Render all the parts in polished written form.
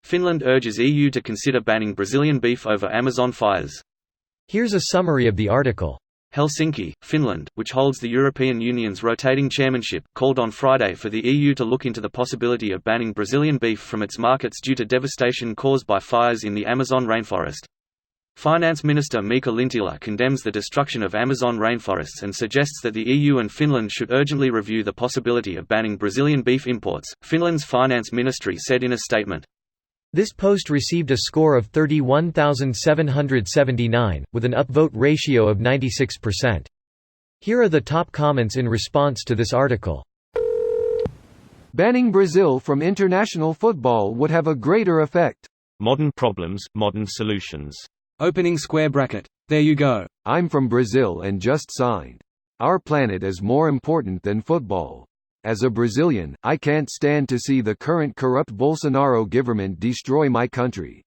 Finland urges EU to consider banning Brazilian beef over Amazon fires. Here's a summary of the article. Helsinki, Finland, which holds the European Union's rotating chairmanship, called on Friday for the EU to look into the possibility of banning Brazilian beef from its markets due to devastation caused by fires in the Amazon rainforest. Finance Minister Mika Lintilä condemns the destruction of Amazon rainforests and suggests that the EU and Finland should urgently review the possibility of banning Brazilian beef imports, Finland's finance ministry said in a statement. This post received a score of 31,779, with an upvote ratio of 96%. Here are the top comments in response to this article. Banning Brazil from international football would have a greater effect. Modern problems, modern solutions. Opening square bracket. There you go. I'm from Brazil and just signed. Our planet is more important than football. As a Brazilian, I can't stand to see the current corrupt Bolsonaro government destroy my country.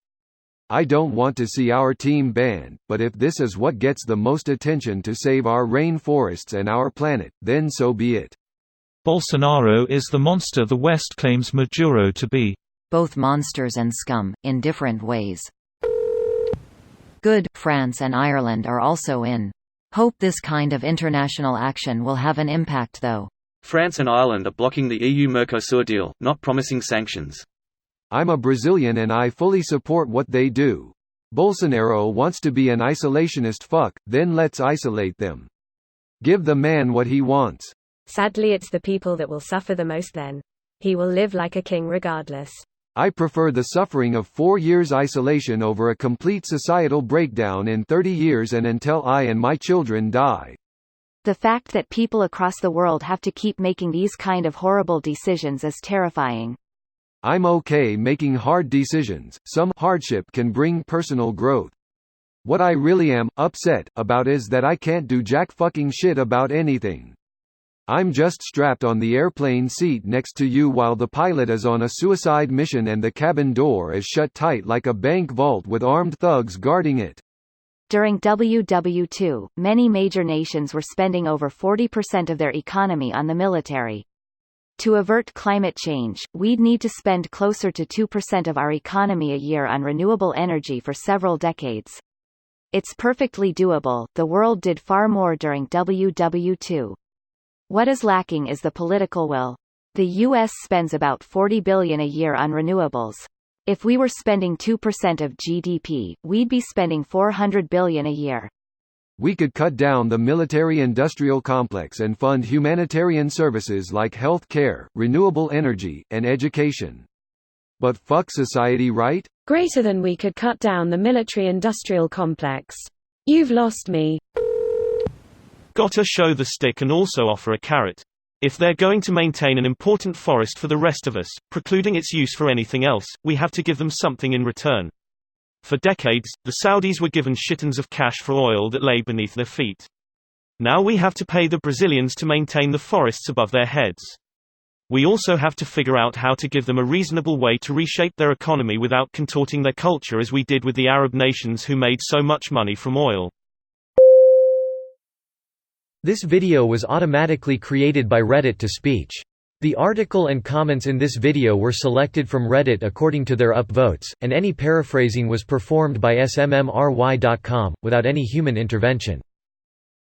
I don't want to see our team banned, but if this is what gets the most attention to save our rainforests and our planet, then so be it. Bolsonaro is the monster the West claims Maduro to be. Both monsters and scum, in different ways. Good, France and Ireland are also in. Hope this kind of international action will have an impact though. France and Ireland are blocking the EU-Mercosur deal, not promising sanctions. I'm a Brazilian and I fully support what they do. Bolsonaro wants to be an isolationist fuck, then let's isolate them. Give the man what he wants. Sadly, it's the people that will suffer the most then. He will live like a king regardless. I prefer the suffering of 4 years isolation over a complete societal breakdown in 30 years and until I and my children die. The fact that people across the world have to keep making these kind of horrible decisions is terrifying. I'm okay making hard decisions. Some hardship can bring personal growth. What I really am upset about is that I can't do jack fucking shit about anything. I'm just strapped on the airplane seat next to you while the pilot is on a suicide mission and the cabin door is shut tight like a bank vault with armed thugs guarding it. During WW2, many major nations were spending over 40% of their economy on the military. To avert climate change, we'd need to spend closer to 2% of our economy a year on renewable energy for several decades. It's perfectly doable. The world did far more during WW2. What is lacking is the political will. The US spends about $40 billion a year on renewables. If we were spending 2% of GDP, we'd be spending $400 billion a year. We could cut down the military-industrial complex and fund humanitarian services like health care, renewable energy, and education. But fuck society, right? Greater than we could cut down the military-industrial complex. You've lost me. Gotta show the stick and also offer a carrot. If they're going to maintain an important forest for the rest of us, precluding its use for anything else, we have to give them something in return. For decades, the Saudis were given shittons of cash for oil that lay beneath their feet. Now we have to pay the Brazilians to maintain the forests above their heads. We also have to figure out how to give them a reasonable way to reshape their economy without contorting their culture as we did with the Arab nations who made so much money from oil. This video was automatically created by Reddit to speech. The article and comments in this video were selected from Reddit according to their upvotes, and any paraphrasing was performed by smmry.com, without any human intervention.